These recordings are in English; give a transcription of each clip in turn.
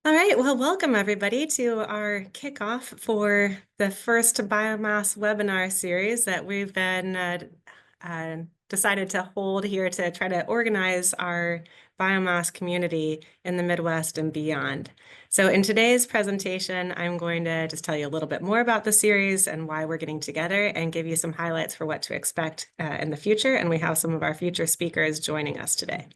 All right, well, welcome everybody to our kickoff for the first biomass webinar series that we've been decided to hold here to try to organize our biomass community in the Midwest and beyond. So in today's presentation, I'm going to just tell you a little bit more about the series and why we're getting together and give you some highlights for what to expect in the future. And we have some of our future speakers joining us today.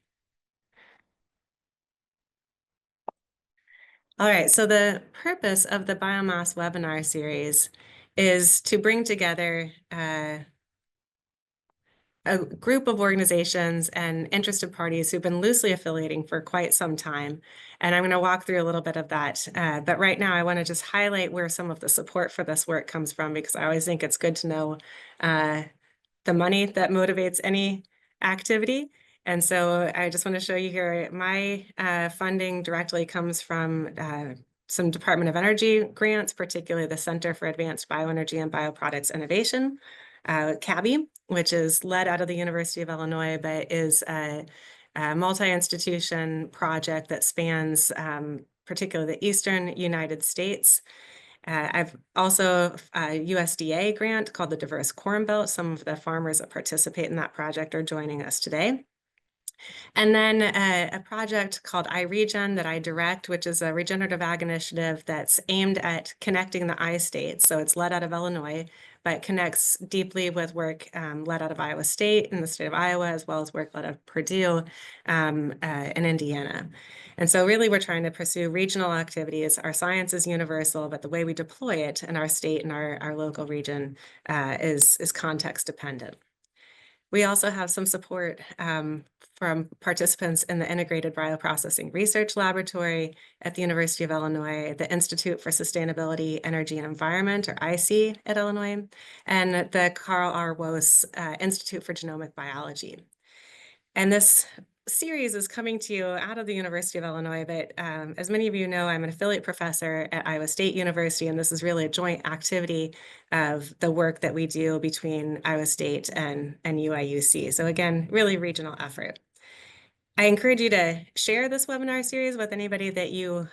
All right, so the purpose of the Biomass webinar series is to bring together a group of organizations and interested parties who've been loosely affiliating for quite some time. And I'm going to walk through a little bit of that. But right now, I want to just highlight where some of the support for this work comes from, because I always think it's good to know the money that motivates any activity. And so I just want to show you here, my funding directly comes from some Department of Energy grants, particularly the Center for Advanced Bioenergy and Bioproducts Innovation, CABI, which is led out of the University of Illinois, but is a multi-institution project that spans particularly the Eastern United States. I've also a USDA grant called the Diverse Corn Belt. Some of the farmers that participate in that project are joining us today. And then a project called iRegen that I direct, which is a regenerative ag initiative that's aimed at connecting the I-states. So it's led out of Illinois, but connects deeply with work led out of Iowa State in the state of Iowa, as well as work led out of Purdue in Indiana. And so really we're trying to pursue regional activities. Our science is universal, but the way we deploy it in our state and our local region is context dependent. We also have some support from participants in the Integrated Bioprocessing Research Laboratory at the University of Illinois, the Institute for Sustainability, Energy, and Environment, or IC at Illinois, and the Carl R. Woese Institute for Genomic Biology. And this series is coming to you out of the University of Illinois, but as many of you know, I'm an affiliate professor at Iowa State University, and this is really a joint activity of the work that we do between Iowa State and UIUC. So again, really regional effort. I encourage you to share this webinar series with anybody that you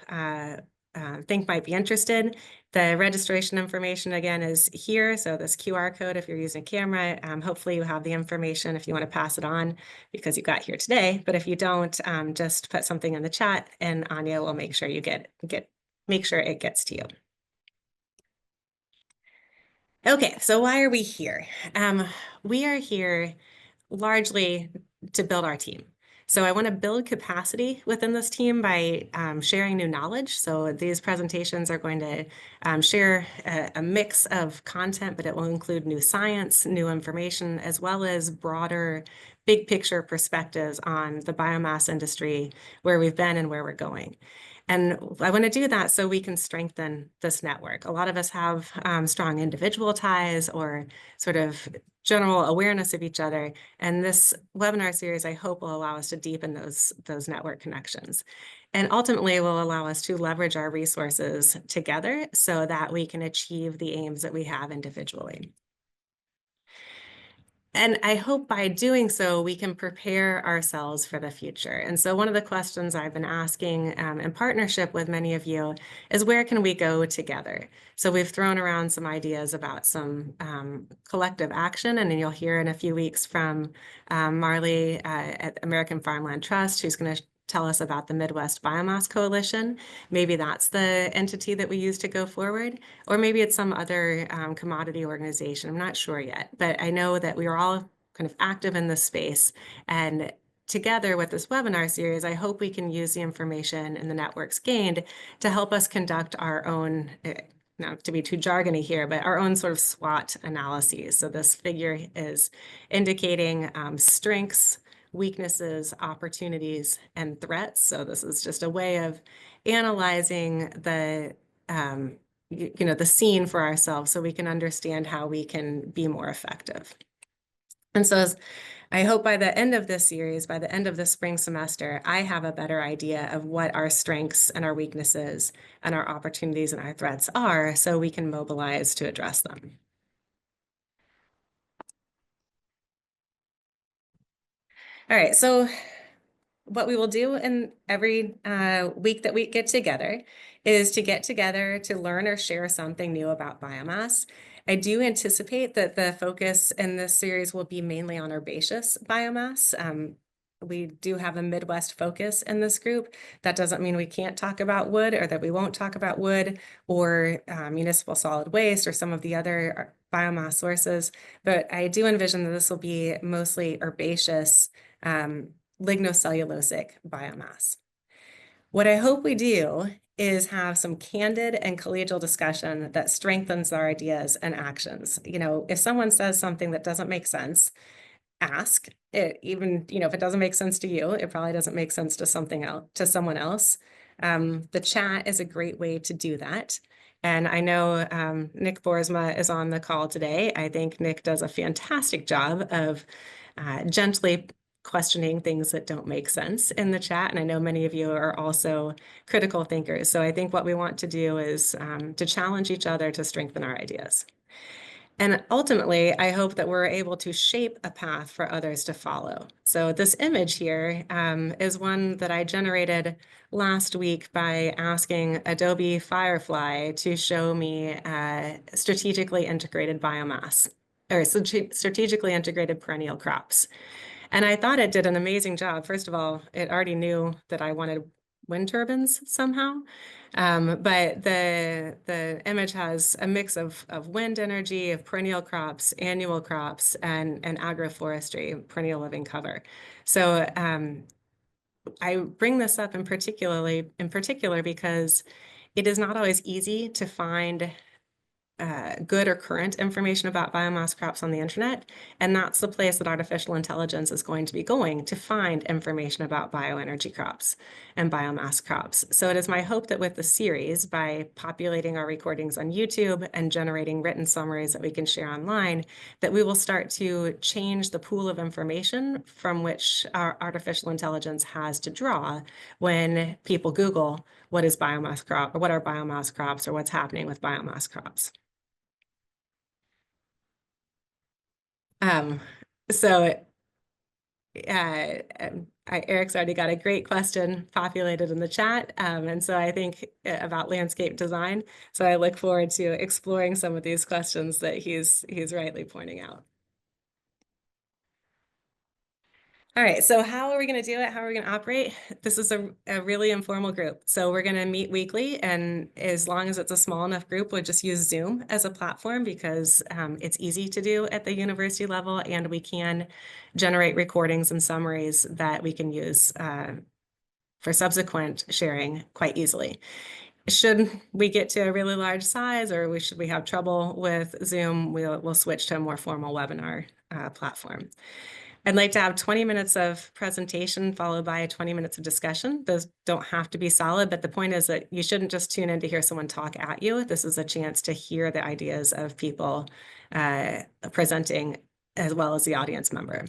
think might be interested. The registration information, again, is here. So this QR code, if you're using a camera, hopefully you have the information if you want to pass it on because you got here today. But if you don't, just put something in the chat and Anya will make sure you make sure it gets to you. Okay, so why are we here? We are here largely to build our team. So I want to build capacity within this team by sharing new knowledge. So these presentations are going to share a mix of content, but it will include new science, new information, as well as broader big picture perspectives on the biomass industry, where we've been and where we're going. And I want to do that so we can strengthen this network. A lot of us have strong individual ties or sort of general awareness of each other. And this webinar series, I hope, will allow us to deepen those network connections. And ultimately will allow us to leverage our resources together so that we can achieve the aims that we have individually. And I hope by doing so, we can prepare ourselves for the future. And so one of the questions I've been asking in partnership with many of you is, where can we go together? So we've thrown around some ideas about some collective action, and then you'll hear in a few weeks from Marley at American Farmland Trust, who's going to tell us about the Midwest Biomass Coalition. Maybe that's the entity that we use to go forward, or maybe it's some other commodity organization. I'm not sure yet, but I know that we are all kind of active in this space. And together with this webinar series, I hope we can use the information and the networks gained to help us conduct our own, not to be too jargony here, but our own sort of SWOT analyses. So this figure is indicating strengths, weaknesses, opportunities, and threats. So this is just a way of analyzing the the scene for ourselves so we can understand how we can be more effective. And so I hope by the end of this series, by the end of the spring semester, I have a better idea of what our strengths and our weaknesses and our opportunities and our threats are, so we can mobilize to address them. All right, so what we will do in every week that we get together is to get together to learn or share something new about biomass. I do anticipate that the focus in this series will be mainly on herbaceous biomass. We do have a Midwest focus in this group. That doesn't mean we can't talk about wood or that we won't talk about wood or municipal solid waste or some of the other biomass sources, but I do envision that this will be mostly herbaceous lignocellulosic biomass. What I hope we do is have some candid and collegial discussion that strengthens our ideas and actions. You know, if someone says something that doesn't make sense, ask it. Even, you know, if it doesn't make sense to you, it probably doesn't make sense to something else, to someone else. The chat is a great way to do that. And I know Nick Boersma is on the call today. I think Nick does a fantastic job of gently questioning things that don't make sense in the chat. And I know many of you are also critical thinkers. So I think what we want to do is to challenge each other to strengthen our ideas. And ultimately, I hope that we're able to shape a path for others to follow. So this image here is one that I generated last week by asking Adobe Firefly to show me strategically integrated biomass, or strategically integrated perennial crops. And I thought it did an amazing job. First of all, it already knew that I wanted wind turbines somehow. But the image has a mix of wind energy, of perennial crops, annual crops, and agroforestry, perennial living cover. So I bring this up in particular because it is not always easy to find good or current information about biomass crops on the internet. And that's the place that artificial intelligence is going to be going to find information about bioenergy crops and biomass crops. So it is my hope that with the series, by populating our recordings on YouTube and generating written summaries that we can share online, that we will start to change the pool of information from which our artificial intelligence has to draw when people Google what is biomass crop, or what are biomass crops, or what's happening with biomass crops. Um, so Eric's already got a great question populated in the chat. And so I think about landscape design. So I look forward to exploring some of these questions that he's rightly pointing out. All right, so how are we going to do it? How are we going to operate? This is a really informal group. So we're going to meet weekly, and as long as it's a small enough group, we'll just use Zoom as a platform because it's easy to do at the university level, and we can generate recordings and summaries that we can use for subsequent sharing quite easily. Should we get to a really large size, or should we have trouble with Zoom, we'll switch to a more formal webinar platform. I'd like to have 20 minutes of presentation followed by 20 minutes of discussion. Those don't have to be solid, but the point is that you shouldn't just tune in to hear someone talk at you. This is a chance to hear the ideas of people presenting as well as the audience member.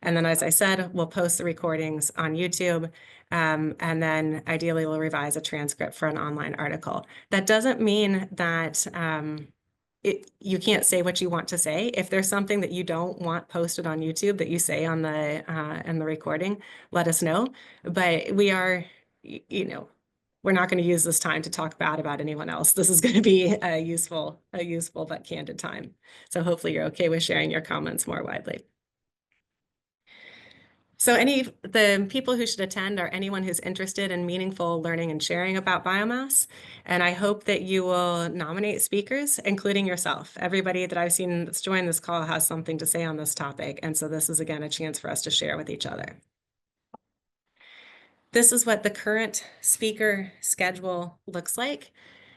And then, as I said, we'll post the recordings on YouTube, and then ideally we'll revise a transcript for an online article. That doesn't mean that you can't say what you want to say. If there's something that you don't want posted on YouTube that you say on the in the recording, let us know. But we are, you know, we're not going to use this time to talk bad about anyone else. This is going to be a useful but candid time. So hopefully you're okay with sharing your comments more widely. So the people who should attend are anyone who's interested in meaningful learning and sharing about biomass. And I hope that you will nominate speakers, including yourself. Everybody that I've seen that's joined this call has something to say on this topic. And so this is, again, a chance for us to share with each other. This is what the current speaker schedule looks like.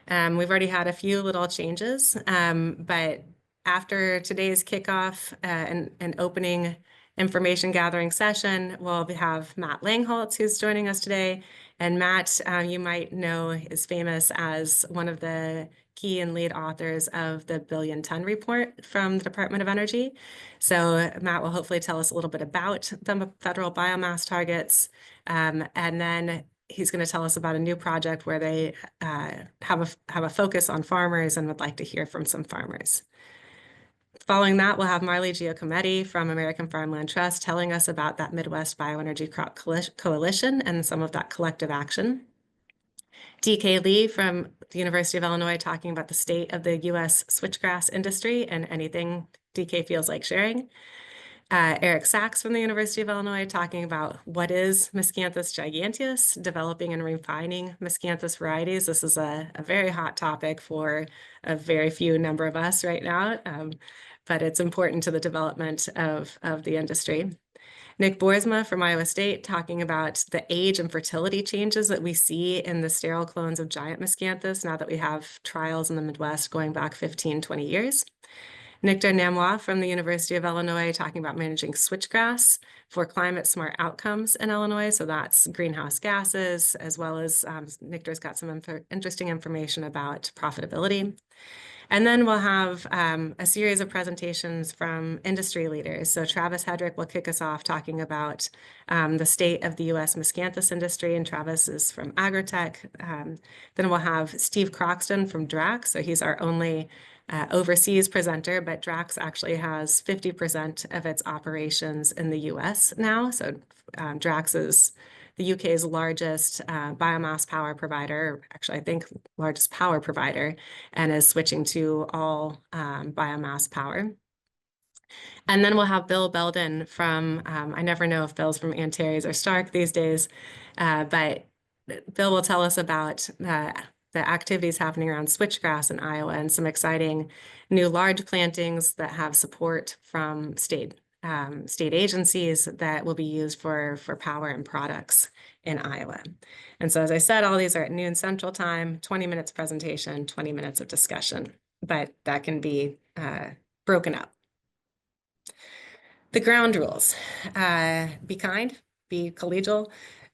We've already had a few little changes, but after today's kickoff and opening information gathering session, we'll have Matt Langholtz, who's joining us today. And Matt, you might know, is famous as one of the key and lead authors of the Billion Ton Report from the Department of Energy. So Matt will hopefully tell us a little bit about the federal biomass targets. And then he's going to tell us about a new project where they have a focus on farmers and would like to hear from some farmers. Following that, we'll have Marley Giacometti from American Farmland Trust telling us about that Midwest Bioenergy Crop Coalition and some of that collective action. DK Lee from the University of Illinois talking about the state of the US switchgrass industry and anything DK feels like sharing. Eric Sachs from the University of Illinois talking about what is Miscanthus giganteus, developing and refining Miscanthus varieties. This is a very hot topic for a very few number of us right now, but it's important to the development of the industry. Nick Boersma from Iowa State talking about the age and fertility changes that we see in the sterile clones of giant Miscanthus now that we have trials in the Midwest going back 15, 20 years. Nick Namois from the University of Illinois talking about managing switchgrass for climate smart outcomes in Illinois. So that's greenhouse gases, as well as Nick's got some interesting information about profitability. And then we'll have a series of presentations from industry leaders. So Travis Hedrick will kick us off talking about the state of the US Miscanthus industry, and Travis is from Agritech. Then we'll have Steve Croxton from Drax. So he's our only overseas presenter, but Drax actually has 50% of its operations in the US now. So Drax is the UK's largest biomass power provider, actually, I think largest power provider, and is switching to all biomass power. And then we'll have Bill Belden from, I never know if Bill's from Antares or Stark these days, but Bill will tell us about the activities happening around switchgrass in Iowa and some exciting new large plantings that have support from state agencies that will be used for power and products in Iowa. And so, as I said, all these are at noon Central Time, 20 minutes presentation, 20 minutes of discussion, but that can be broken up. The ground rules: be kind, be collegial.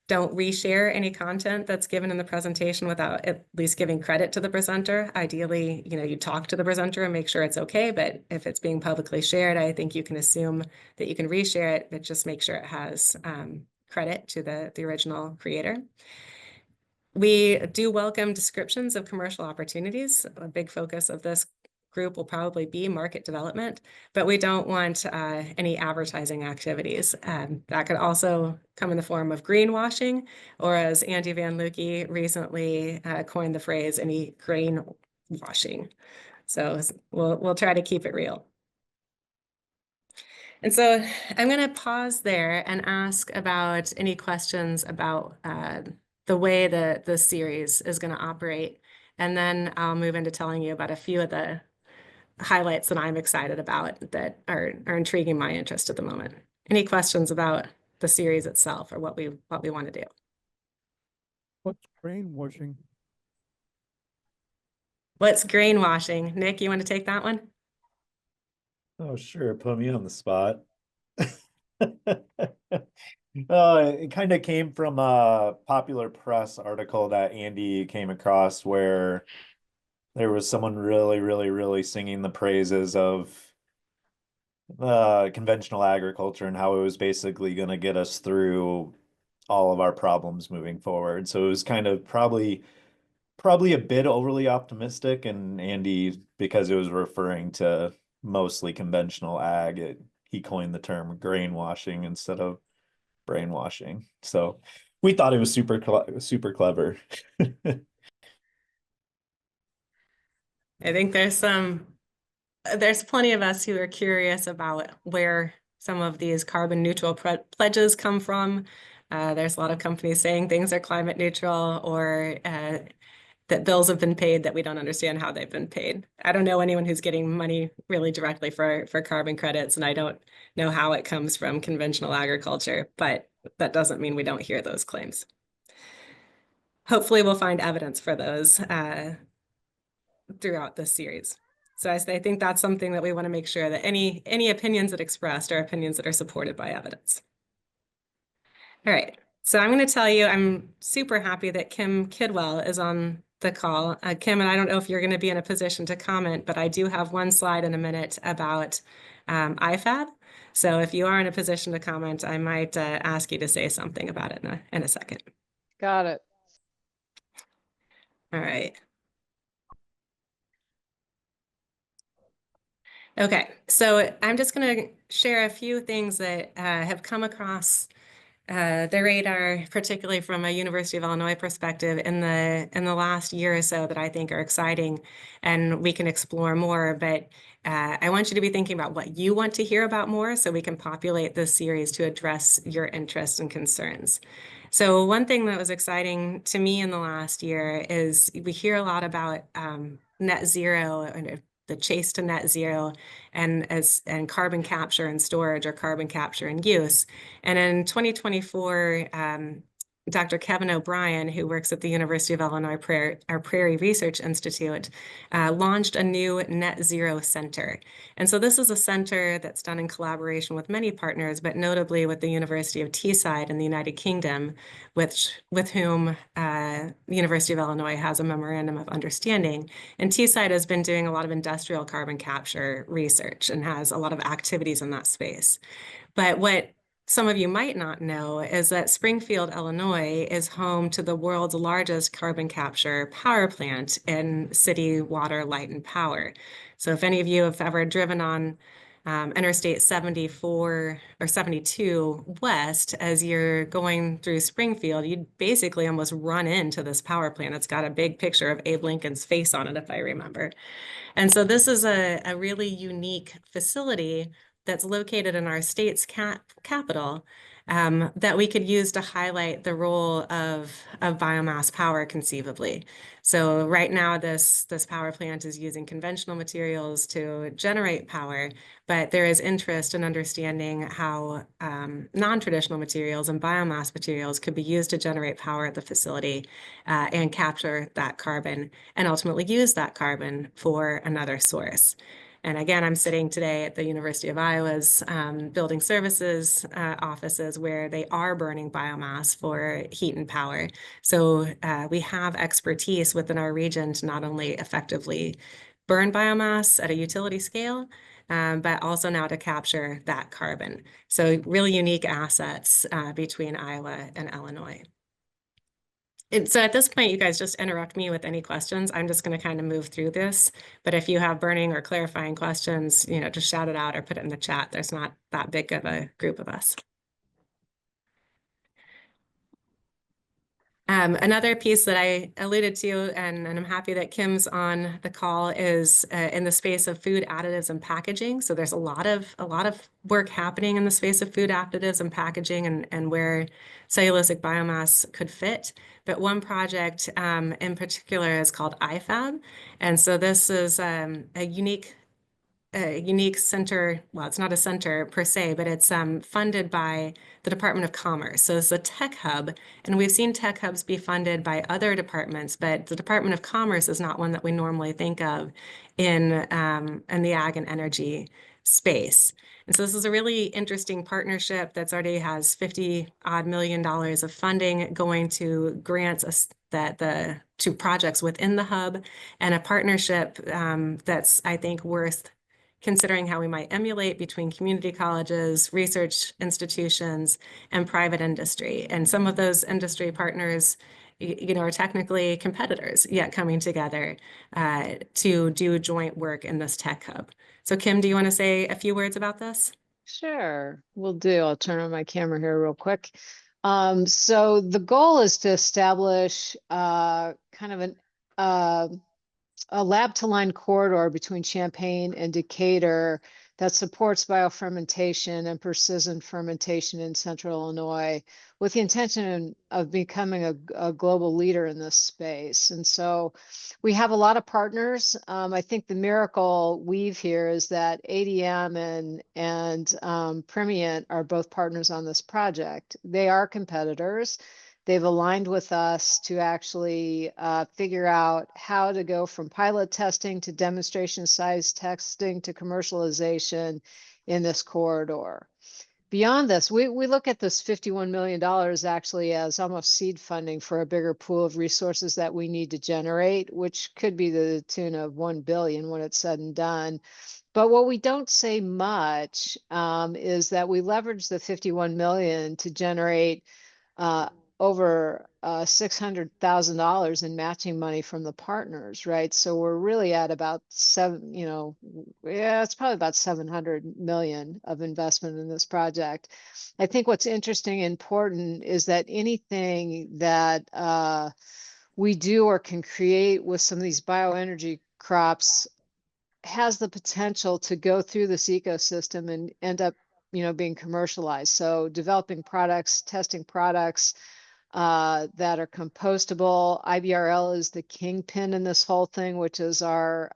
Don't reshare any content that's given in the presentation without at least giving credit to the presenter. Ideally, you talk to the presenter and make sure it's okay, but if it's being publicly shared, I think you can assume that you can reshare it, but just make sure it has credit to the original creator. We do welcome descriptions of commercial opportunities. A big focus of this group will probably be market development, but we don't want any advertising activities. That could also come in the form of greenwashing, or as Andy Van Lukey recently coined the phrase, any grain washing. So we'll try to keep it real. And so I'm going to pause there and ask about any questions about the way the series is going to operate. And then I'll move into telling you about a few of the highlights that I'm excited about that are intriguing my interest at the moment. Any questions about the series itself or what we want to do? What's grain washing? What's grain washing? Nick, you want to take that one? Oh, sure. Put me on the spot. It kind of came from a popular press article that Andy came across where there was someone really singing the praises of conventional agriculture and how it was basically going to get us through all of our problems moving forward. So it was kind of probably a bit overly optimistic, and Andy, because it was referring to mostly conventional ag, he coined the term grain washing instead of brainwashing. So we thought it was super clever. I think there's plenty of us who are curious about where some of these carbon neutral pledges come from. There's a lot of companies saying things are climate neutral, or that bills have been paid that we don't understand how they've been paid. I don't know anyone who's getting money really directly for carbon credits, and I don't know how it comes from conventional agriculture, but that doesn't mean we don't hear those claims. Hopefully we'll find evidence for those throughout this series. So I think that's something that we want to make sure that any opinions that expressed are opinions that are supported by evidence. All right, so I'm going to tell you, I'm super happy that Kim Kidwell is on the call. Kim, and I don't know if you're going to be in a position to comment, but I do have one slide in a minute about IFAB. So if you are in a position to comment, I might ask you to say something about it in a second. Got it. All right. Okay, so I'm just going to share a few things that have come across the radar, particularly from a University of Illinois perspective, in the last year or so that I think are exciting, and we can explore more. But I want you to be thinking about what you want to hear about more, so we can populate this series to address your interests and concerns. So one thing that was exciting to me in the last year is we hear a lot about net zero and the chase to net zero and carbon capture and storage, or carbon capture and use. And in 2024, Dr. Kevin O'Brien, who works at the University of Illinois Prairie Research Institute, launched a new net zero center. And so this is a center that's done in collaboration with many partners, but notably with the University of Teesside in the United Kingdom, with whom the University of Illinois has a memorandum of understanding. And Teesside has been doing a lot of industrial carbon capture research and has a lot of activities in that space. But what some of you might not know is that Springfield, Illinois is home to the world's largest carbon capture power plant in city water, light, and power. So if any of you have ever driven on Interstate 74 or 72 West, as you're going through Springfield, you'd basically almost run into this power plant. It's got a big picture of Abe Lincoln's face on it, if I remember. And so this is a really unique facility that's located in our state's capital, that we could use to highlight the role of biomass power conceivably. So right now, this power plant is using conventional materials to generate power, but there is interest in understanding how non-traditional materials and biomass materials could be used to generate power at the facility and capture that carbon and ultimately use that carbon for another source. And again, I'm sitting today at the University of Iowa's building services offices, where they are burning biomass for heat and power. So we have expertise within our region to not only effectively burn biomass at a utility scale, but also now to capture that carbon. So really unique assets between Iowa and Illinois. And so at this point, you guys just interrupt me with any questions. I'm just going to kind of move through this. But if you have burning or clarifying questions, just shout it out or put it in the chat. There's not that big of a group of us. Another piece that I alluded to, and I'm happy that Kim's on the call, is in the space of food additives and packaging. So there's a lot of work happening in the space of food additives and packaging, and where cellulosic biomass could fit. But one project in particular is called IFAB. And so this is a unique center. Well, it's not a center per se, but it's funded by the Department of Commerce. So it's a tech hub, and we've seen tech hubs be funded by other departments, but the Department of Commerce is not one that we normally think of in the ag and energy space. And so this is a really interesting partnership that's already has $50-odd million of funding going to grants to projects within the hub, and a partnership that's, I think, worth considering how we might emulate between community colleges, research institutions, and private industry. And some of those industry partners, are technically competitors, yet coming together to do joint work in this tech hub. So Kim, do you want to say a few words about this? Sure, will do. I'll turn on my camera here real quick. So the goal is to establish kind of a lab-to-line corridor between Champaign and Decatur that supports biofermentation and precision fermentation in central Illinois, with the intention of becoming a global leader in this space. And so we have a lot of partners. I think the miracle weave here is that ADM and Premiant are both partners on this project. They are competitors. They've aligned with us to actually figure out how to go from pilot testing to demonstration size testing to commercialization in this corridor. Beyond this, we look at this $51 million actually as almost seed funding for a bigger pool of resources that we need to generate, which could be to the tune of $1 billion when it's said and done. But what we don't say much is that we leverage the $51 million to generate over $600,000 in matching money from the partners, right? So we're really at about it's probably about 700 million of investment in this project. I think what's interesting and important is that anything that we do or can create with some of these bioenergy crops has the potential to go through this ecosystem and end up, being commercialized. So developing products, testing products that are compostable. IBRL is the kingpin in this whole thing, which is our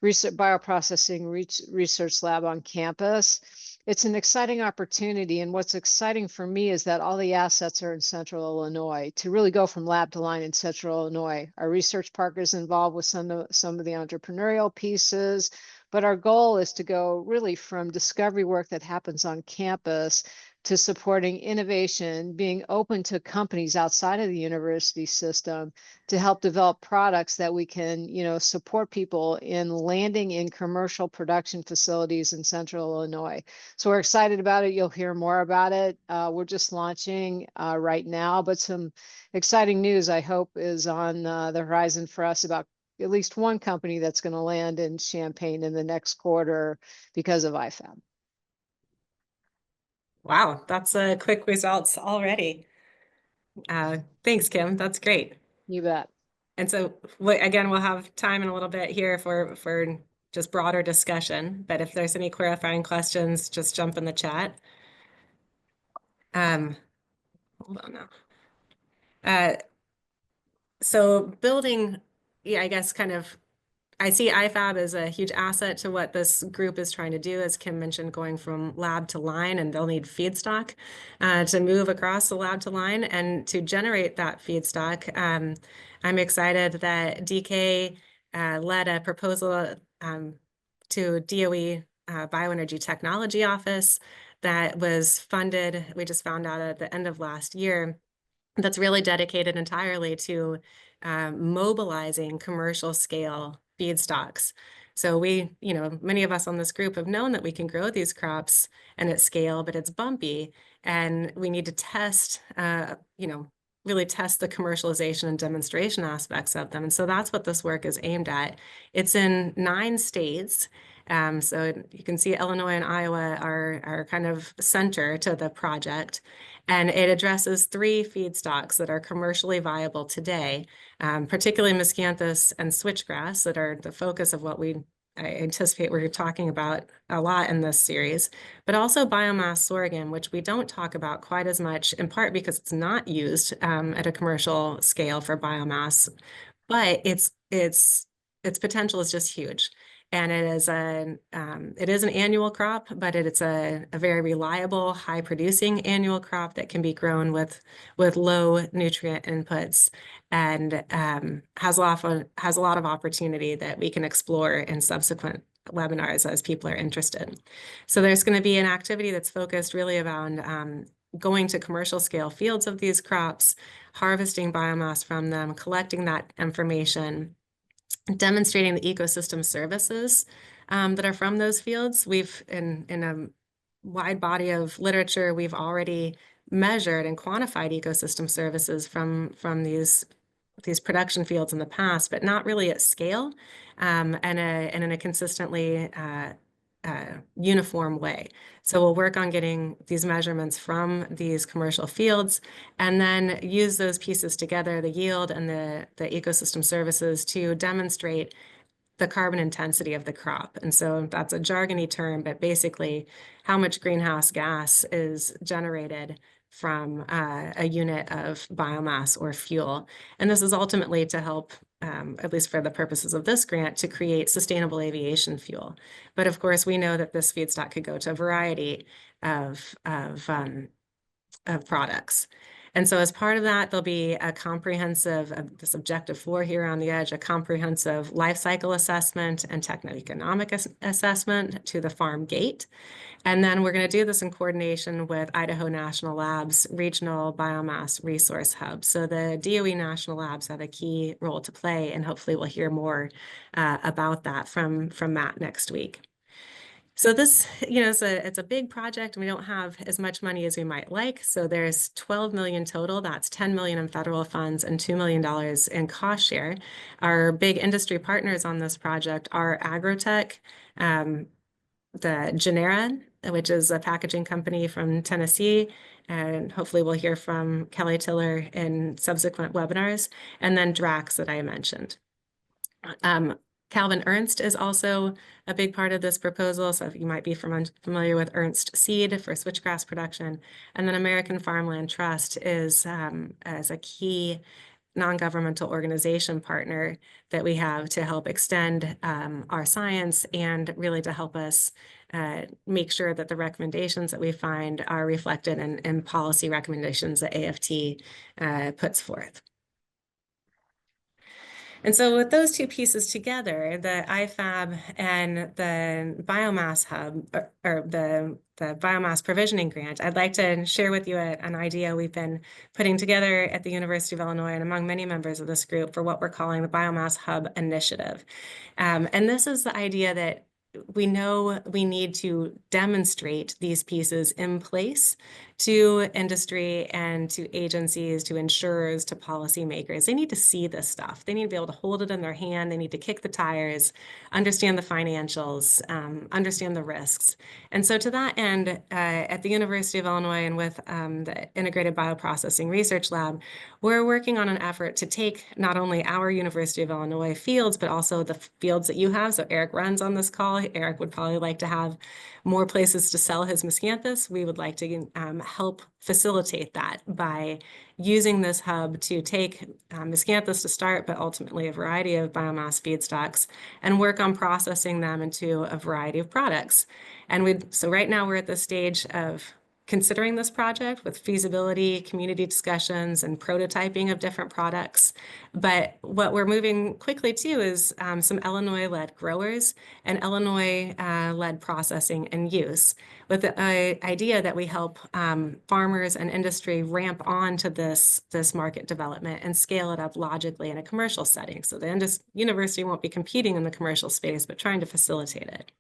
bioprocessing research lab on campus. It's an exciting opportunity. And what's exciting for me is that all the assets are in Central Illinois to really go from lab to line in Central Illinois. Our research partners involved with some of the entrepreneurial pieces, but our goal is to go really from discovery work that happens on campus to supporting innovation, being open to companies outside of the university system to help develop products that we can, support people in landing in commercial production facilities in Central Illinois. So we're excited about it. You'll hear more about it. We're just launching right now, but some exciting news, I hope, is on the horizon for us about at least one company that's going to land in Champaign in the next quarter because of IFAB. Wow, that's quick results already. Thanks, Kim. That's great. You bet. And so again, we'll have time in a little bit here for just broader discussion, but if there's any clarifying questions, just jump in the chat. Hold on now. So building, I guess I see IFAB as a huge asset to what this group is trying to do, as Kim mentioned, going from lab to line, and they'll need feedstock to move across the lab to line and to generate that feedstock. I'm excited that DK led a proposal to DOE Bioenergy Technology Office that was funded, we just found out at the end of last year, that's really dedicated entirely to mobilizing commercial scale feedstocks. So many of us on this group have known that we can grow these crops and at scale, but it's bumpy, and we need to test, really test the commercialization and demonstration aspects of them. And so that's what this work is aimed at. It's in 9 states. So you can see Illinois and Iowa are kind of center to the project, and it addresses 3 feedstocks that are commercially viable today, particularly Miscanthus and switchgrass that are the focus of what I anticipate we're talking about a lot in this series, but also biomass sorghum, which we don't talk about quite as much, in part because it's not used at a commercial scale for biomass, but its potential is just huge. And it is an annual crop, but it's a very reliable, high producing annual crop that can be grown with low nutrient inputs, and has a lot of opportunity that we can explore in subsequent webinars as people are interested. So there's going to be an activity that's focused really around going to commercial scale fields of these crops, harvesting biomass from them, collecting that information, demonstrating the ecosystem services that are from those fields. We've, in a wide body of literature, we've already measured and quantified ecosystem services from these production fields in the past, but not really at scale and in a consistently uniform way. So we'll work on getting these measurements from these commercial fields and then use those pieces together, the yield and the ecosystem services, to demonstrate the carbon intensity of the crop. And so that's a jargony term, but basically how much greenhouse gas is generated from a unit of biomass or fuel. And this is ultimately to help, at least for the purposes of this grant, to create sustainable aviation fuel. But of course, we know that this feedstock could go to a variety of products. And so as part of that, there'll be a comprehensive, this objective 4 here on the edge, a comprehensive life cycle assessment and techno-economic assessment to the farm gate. And then we're going to do this in coordination with Idaho National Labs Regional Biomass Resource Hub. So the DOE National Labs have a key role to play, and hopefully we'll hear more about that from Matt next week. So this, it's a big project and we don't have as much money as we might like. So there's 12 million total. That's 10 million in federal funds and $2 million in cost share. Our big industry partners on this project are Agrotech, the Genera, which is a packaging company from Tennessee, and hopefully we'll hear from Kelly Tiller in subsequent webinars, and then Drax that I mentioned. Calvin Ernst is also a big part of this proposal. So you might be familiar with Ernst Seed for switchgrass production. And then American Farmland Trust is as a key non-governmental organization partner that we have to help extend our science and really to help us make sure that the recommendations that we find are reflected in policy recommendations that AFT puts forth. And so with those two pieces together, the IFAB and the Biomass Hub, or the Biomass Provisioning Grant, I'd like to share with you an idea we've been putting together at the University of Illinois and among many members of this group for what we're calling the Biomass Hub Initiative. And this is the idea that we know we need to demonstrate these pieces in place to industry and to agencies, to insurers, to policymakers. They need to see this stuff. They need to be able to hold it in their hand. They need to kick the tires, understand the financials, understand the risks. And so to that end, at the University of Illinois and with the Integrated Bioprocessing Research Lab, we're working on an effort to take not only our University of Illinois fields, but also the fields that you have. So Eric runs on this call. Eric would probably like to have more places to sell his Miscanthus. We would like to help facilitate that by using this hub to take Miscanthus to start, but ultimately a variety of biomass feedstocks and work on processing them into a variety of products. And so right now we're at the stage of considering this project with feasibility, community discussions, and prototyping of different products. But what we're moving quickly to is some Illinois-led growers and Illinois-led processing and use, with the idea that we help farmers and industry ramp on to this market development and scale it up logically in a commercial setting. So the university won't be competing in the commercial space, but trying to facilitate it.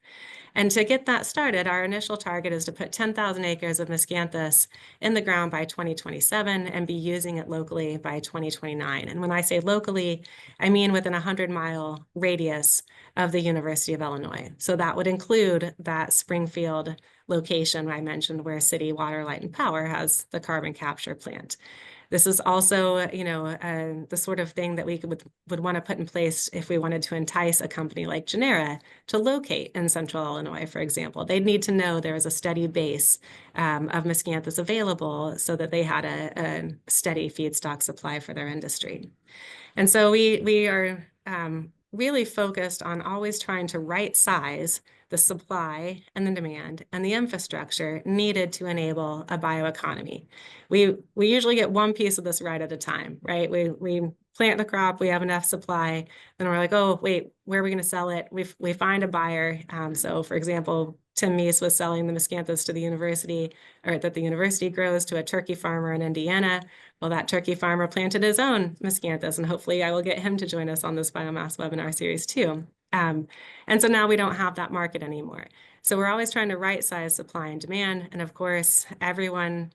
And to get that started, our initial target is to put 10,000 acres of Miscanthus in the ground by 2027 and be using it locally by 2029. And when I say locally, I mean within a 100-mile radius of the University of Illinois. So that would include that Springfield location I mentioned where City Water, Light, and Power has the carbon capture plant. This is also, the sort of thing that we would want to put in place if we wanted to entice a company like Genera to locate in Central Illinois, for example. They'd need to know there was a steady base of Miscanthus available so that they had a steady feedstock supply for their industry. And so we are really focused on always trying to right size the supply and the demand and the infrastructure needed to enable a bioeconomy. We usually get one piece of this right at a time, right? We plant the crop, we have enough supply, then we're like, oh, wait, where are we going to sell it? We find a buyer. So for example, Tim Meese was selling the Miscanthus to the university, or that the university grows, to a turkey farmer in Indiana. Well, that turkey farmer planted his own Miscanthus, and hopefully I will get him to join us on this biomass webinar series too. And so now we don't have that market anymore. So we're always trying to right size supply and demand. And of course, everyone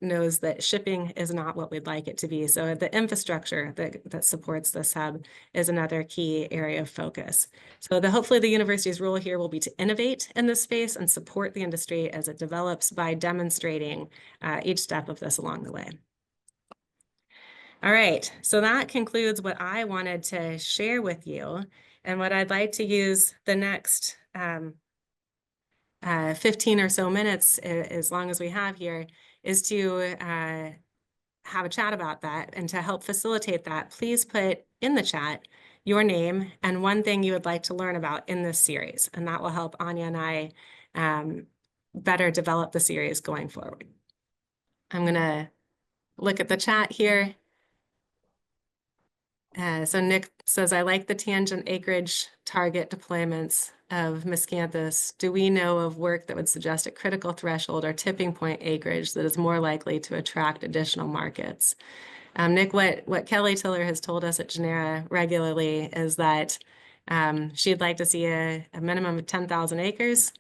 knows that shipping is not what we'd like it to be. So the infrastructure that supports this hub is another key area of focus. So hopefully the university's role here will be to innovate in this space and support the industry as it develops by demonstrating each step of this along the way. All right, so that concludes what I wanted to share with you. And what I'd like to use the next 15 or so minutes, as long as we have here, is to have a chat about that. And to help facilitate that, please put in the chat your name and one thing you would like to learn about in this series. And that will help Anya and I better develop the series going forward. I'm going to look at the chat here. So Nick says, I like the tangent acreage target deployments of Miscanthus. Do we know of work that would suggest a critical threshold or tipping point acreage that is more likely to attract additional markets? Nick, what Kelly Tiller has told us at Genera regularly is that she'd like to see a minimum of 10,000 acres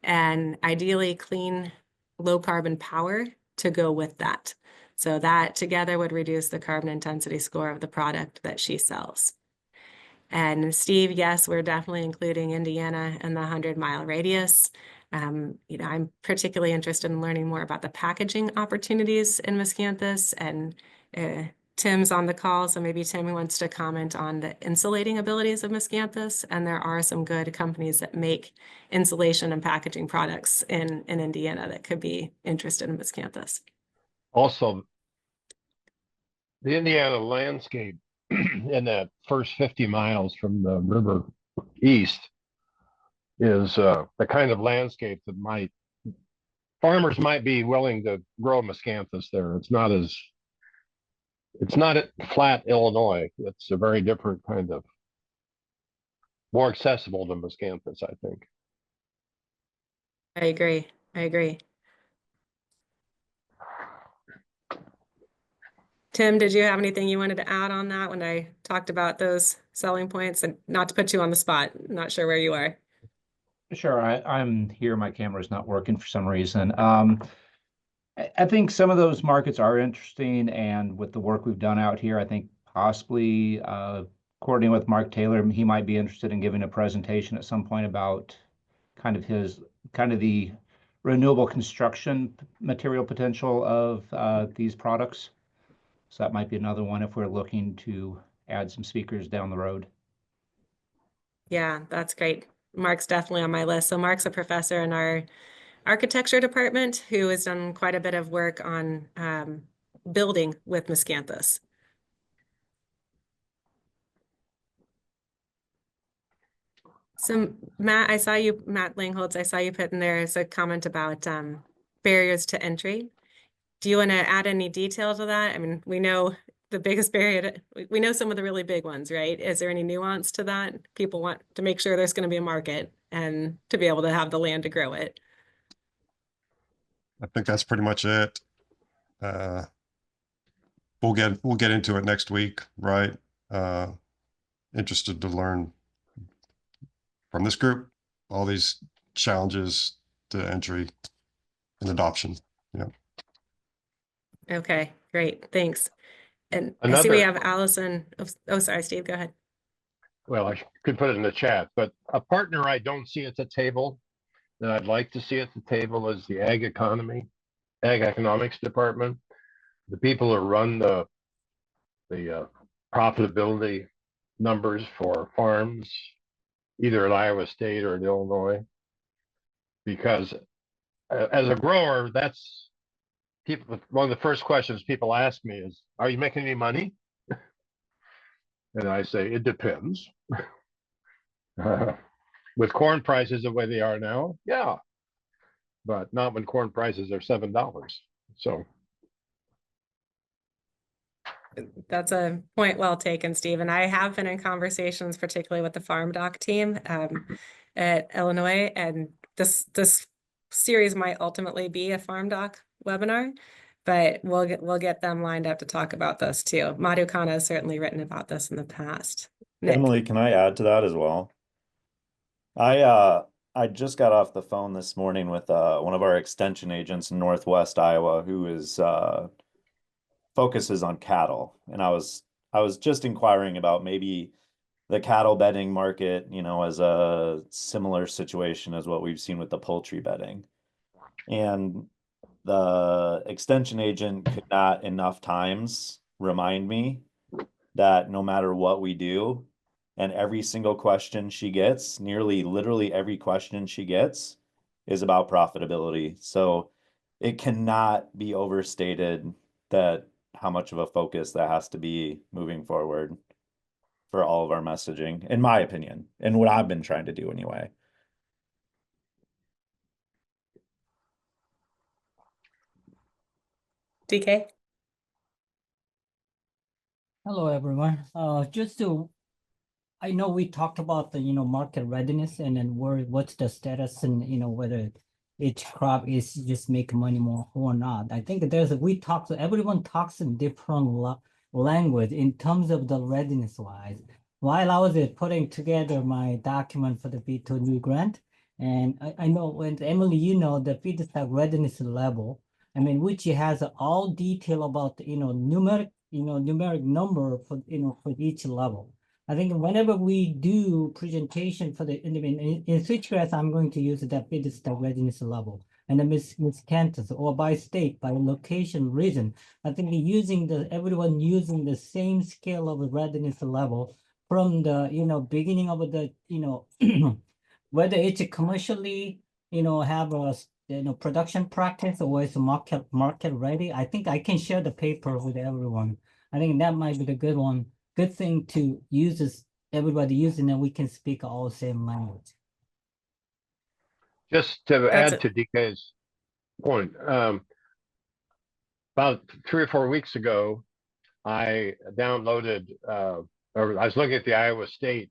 and ideally clean, low carbon power to go with that. So that together would reduce the carbon intensity score of the product that she sells. And Steve, yes, we're definitely including Indiana in the 100-mile radius. I'm particularly interested in learning more about the packaging opportunities in Miscanthus, and Tim's on the call, so maybe Tim wants to comment on the insulating abilities of Miscanthus. And there are some good companies that make insulation and packaging products in Indiana that could be interested in Miscanthus. Also, the Indiana landscape in that first 50 miles from the river east is the kind of landscape that farmers might be willing to grow Miscanthus there. It's not flat Illinois. It's a very different kind of, more accessible than Miscanthus, I think. I agree. Tim, did you have anything you wanted to add on that when I talked about those selling points? And not to put you on the spot, not sure where you are. Sure, I'm here. My camera's not working for some reason. I think some of those markets are interesting, and with the work we've done out here, I think possibly coordinating with Mark Taylor, he might be interested in giving a presentation at some point about kind of the renewable construction material potential of these products. So that might be another one if we're looking to add some speakers down the road. Yeah, that's great. Mark's definitely on my list. So Mark's a professor in our architecture department who has done quite a bit of work on building with Miscanthus. So Matt, Matt Langholtz, I saw you put in there as a comment about barriers to entry. Do you want to add any detail to that? I mean, we know the biggest barrier, we know some of the really big ones, right? Is there any nuance to that? People want to make sure there's going to be a market and to be able to have the land to grow it. I think that's pretty much it. We'll get into it next week, right? Interested to learn from this group all these challenges to entry and adoption. Yeah. Okay, great, thanks. And I see we have Allison. Oh, sorry, Steve, go ahead. Well, I could put it in the chat, but a partner I don't see at the table that I'd like to see at the table is the ag economics department. The people who run the profitability numbers for farms, either at Iowa State or in Illinois. Because as a grower, that's one of the first questions people ask me is, are you making any money? And I say, it depends. With corn prices the way they are now, yeah. But not when corn prices are $7. So That's a point well taken, Steve. And I have been in conversations, particularly with the Farm Doc team at Illinois, and this series might ultimately be a Farm Doc webinar, but we'll get them lined up to talk about this too. Madhu Khanna has certainly written about this in the past. Nick. Emily, can I add to that as well? I just got off the phone this morning with one of our extension agents in Northwest Iowa who is focuses on cattle, and I was just inquiring about maybe the cattle bedding market, as a similar situation as what we've seen with the poultry bedding. And the extension agent could not enough times remind me that no matter what we do, and every single question she gets, nearly literally every question she gets is about profitability. So it cannot be overstated that how much of a focus that has to be moving forward for all of our messaging, in my opinion, and what I've been trying to do anyway. DK? Hello, everyone. I know we talked about the, market readiness and then what's the status and, whether each crop is just make money more or not. I think everyone talks in different language in terms of the readiness wise. While I was putting together my document for the B2 new grant, And I know when Emily, you know, the feedstock readiness level, I mean, which has all detail about, numeric number for, for each level. I think whenever we do presentation for the, in switchgrass, I'm going to use that feedstock readiness level. And then Miscanthus, or by state, by location, region. I think everyone using the same scale of readiness level from the, beginning of the, whether it's commercially, have a, production practice or it's market ready. I think I can share the paper with everyone. I think that might be the good thing to use is everybody using and we can speak all the same language. Just to That's add to DK's point, about 3 or 4 weeks ago, I downloaded, or I was looking at the Iowa State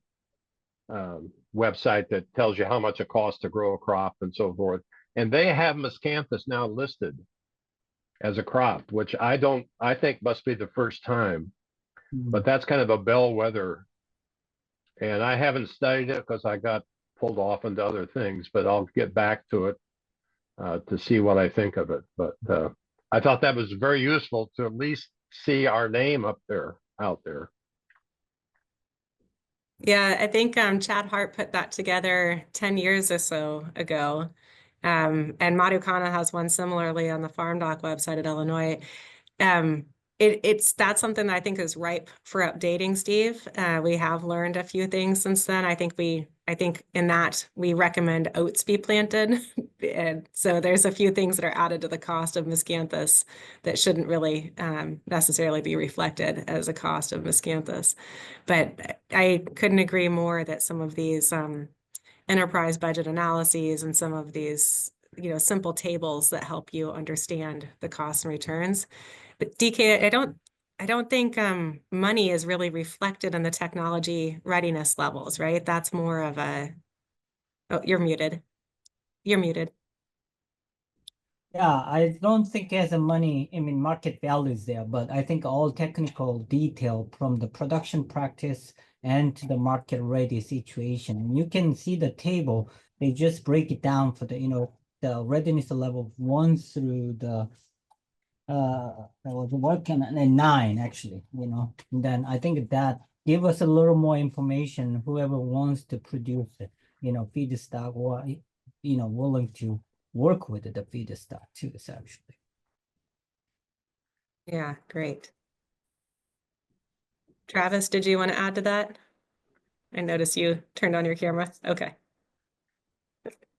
website that tells you how much it costs to grow a crop and so forth. And they have Miscanthus now listed as a crop, which I think must be the first time, but that's kind of a bellwether. And I haven't studied it because I got pulled off into other things, but I'll get back to it to see what I think of it. But I thought that was very useful to at least see our name out there. Yeah, I think Chad Hart put that together 10 years or so ago. And Madhu Khanna has one similarly on the Farm Doc website at Illinois. That's something that I think is ripe for updating, Steve. We have learned a few things since then. I think in that we recommend oats be planted. And so there's a few things that are added to the cost of Miscanthus that shouldn't really necessarily be reflected as a cost of Miscanthus. But I couldn't agree more that some of these enterprise budget analyses and some of these, simple tables that help you understand the costs and returns. But DK, I don't think money is really reflected in the technology readiness levels, right? That's more of a, oh, you're muted. You're muted. Yeah, I don't think as a money, market value is there, but I think all technical detail from the production practice and to the market ready situation. And you can see the table, they just break it down for the, the readiness level 1 through the I was working on 9 actually, and then I think that give us a little more information, whoever wants to produce it, feedstock or, willing to work with the feedstock too, essentially. Yeah, great. Travis, did you want to add to that? I noticed you turned on your camera. Okay.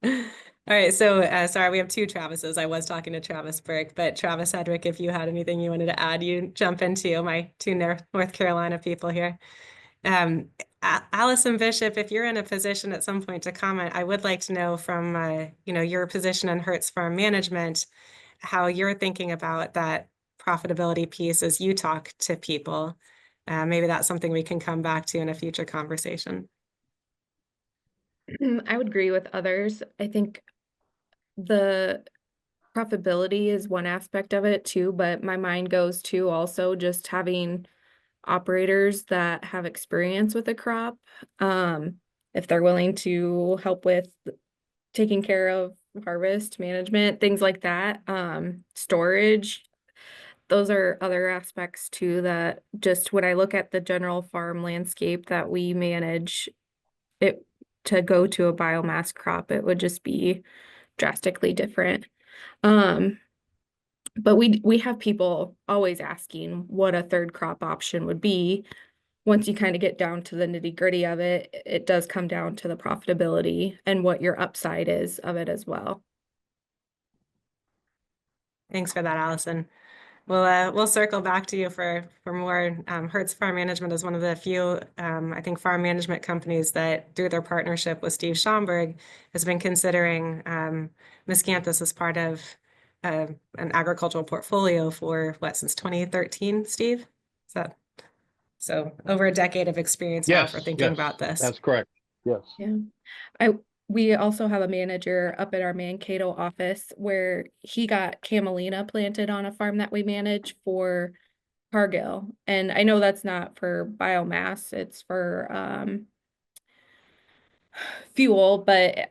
All right, so sorry, we have 2 Travises. I was talking to Travis Burke, but Travis Hedrick, if you had anything you wanted to add, you jump into my 2 North Carolina people here. Allison Bishop, if you're in a position at some point to comment, I would like to know from your position in Hertz Farm Management, how you're thinking about that profitability piece as you talk to people. Maybe that's something we can come back to in a future conversation. I would agree with others. I think the profitability is one aspect of it too, but my mind goes to also just having operators that have experience with a crop. If they're willing to help with taking care of harvest management, things like that, storage. Those are other aspects too that just when I look at the general farm landscape that we manage, it to go to a biomass crop, it would just be drastically different. But we have people always asking what a third crop option would be. Once you kind of get down to the nitty-gritty of it, it does come down to the profitability and what your upside is of it as well. Thanks for that, Allison. We'll circle back to you for more. Hertz Farm Management is one of the few, I think, farm management companies that, through their partnership with Steve Schomburg, has been considering Miscanthus as part of an agricultural portfolio for since 2013, Steve? So over a decade of experience now for thinking about this. That's correct. Yes. Yeah. We also have a manager up at our Mankato office where he got camelina planted on a farm that we manage for Cargill. And I know that's not for biomass, it's for fuel, but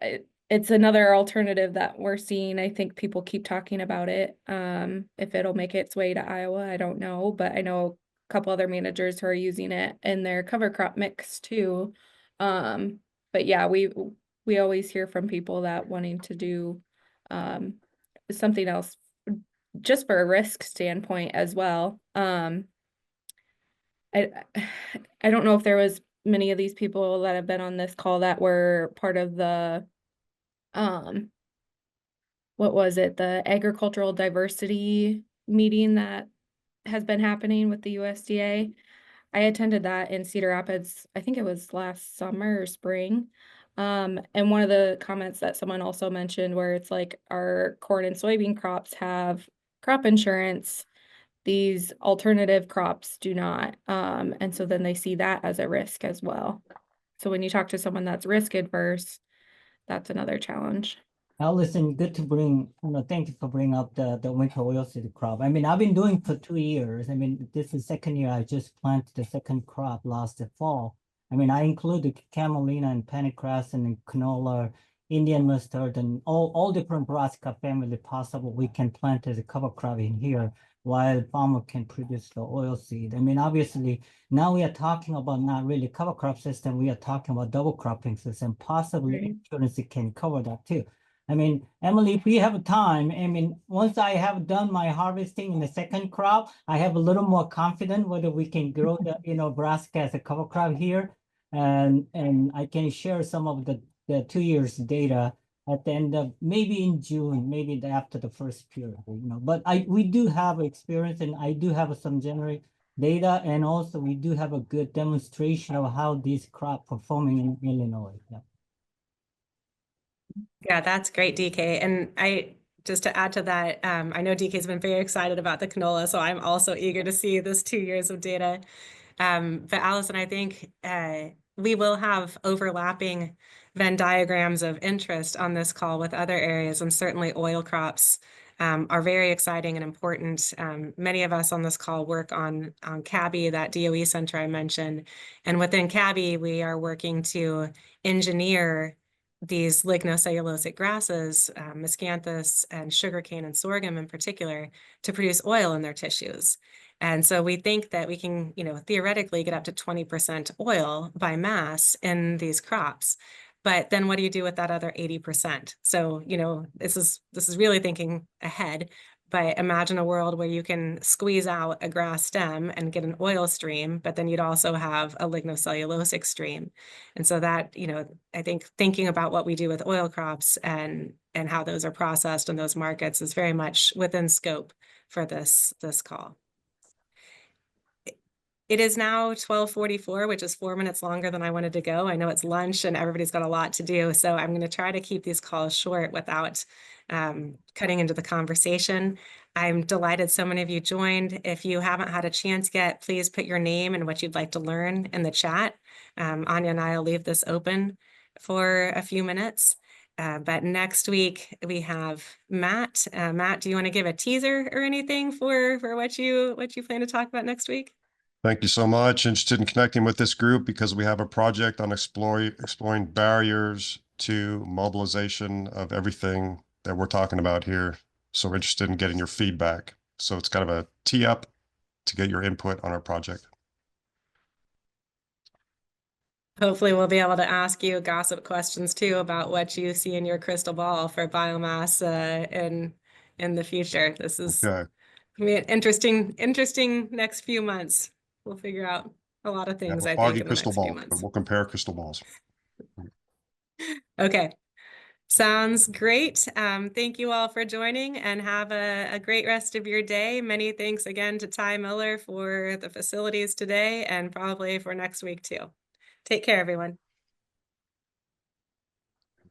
it's another alternative that we're seeing. I think people keep talking about it. If it'll make its way to Iowa, I don't know, but I know a couple other managers who are using it in their cover crop mix too. But yeah, we always hear from people that wanting to do something else just for a risk standpoint as well. I I don't know if there was many of these people that have been on this call that were part of the what was it, the agricultural diversity meeting that has been happening with the USDA. I attended that in Cedar Rapids, I think it was last summer or spring. And one of the comments that someone also mentioned where it's like our corn and soybean crops have crop insurance, these alternative crops do not. And so then they see that as a risk as well. So when you talk to someone that's risk adverse, that's another challenge. Allison, good to bring, thank you for bringing up the winter oilseed crop. I mean, I've been doing for 2 years. I mean, this is second year. I just planted the second crop last fall. I mean, I included camelina and pennycress and canola, Indian mustard, and all different brassica family possible. We can plant as a cover crop in here while farmer can produce the oilseed. I mean, obviously, now we are talking about not really cover crop system. We are talking about double cropping system. Possibly Right. insurance can cover that too. I mean, Emily, if we have time, I mean, once I have done my harvesting in the second crop, I have a little more confident whether we can grow the, brassica as a cover crop here. And I can share some of the 2 years data at the end of maybe in June, maybe after the first period, But we do have experience and I do have some general data, and also we do have a good demonstration of how these crop performing in Illinois. Yeah. Yeah, that's great, DK. And just to add to that, I know DK's been very excited about the canola, so I'm also eager to see this 2 years of data. But Allison, I think we will have overlapping Venn diagrams of interest on this call with other areas, and certainly oil crops are very exciting and important. Many of us on this call work on CABI, that DOE center I mentioned, and within CABI, we are working to engineer these lignocellulosic grasses, Miscanthus and sugarcane and sorghum in particular, to produce oil in their tissues. And so we think that we can, theoretically get up to 20% oil by mass in these crops. But then what do you do with that other 80%? So, this is really thinking ahead. But imagine a world where you can squeeze out a grass stem and get an oil stream, but then you'd also have a lignocellulosic stream. And so that, I think thinking about what we do with oil crops and how those are processed in those markets is very much within scope for this call. It is now 12:44, which is 4 minutes longer than I wanted to go. I know it's lunch and everybody's got a lot to do, so I'm going to try to keep these calls short without cutting into the conversation. I'm delighted so many of you joined. If you haven't had a chance yet, please put your name and what you'd like to learn in the chat. Anya and I will leave this open for a few minutes. But next week we have Matt. Matt, do you want to give a teaser or anything for what you plan to talk about next week? Thank you so much. Interested in connecting with this group because we have a project on exploring barriers to mobilization of everything that we're talking about here. So we're interested in getting your feedback. So it's kind of a tee up to get your input on our project. Hopefully we'll be able to ask you gossip questions too about what you see in your crystal ball for biomass in the future. This is Okay. interesting next few months. We'll figure out a lot of things, I think, in the next few But months. we'll compare crystal balls. Okay. Sounds great. Thank you all for joining and have a great rest of your day. Many thanks again to Ty Miller for the facilities today and probably for next week too. Take care, everyone.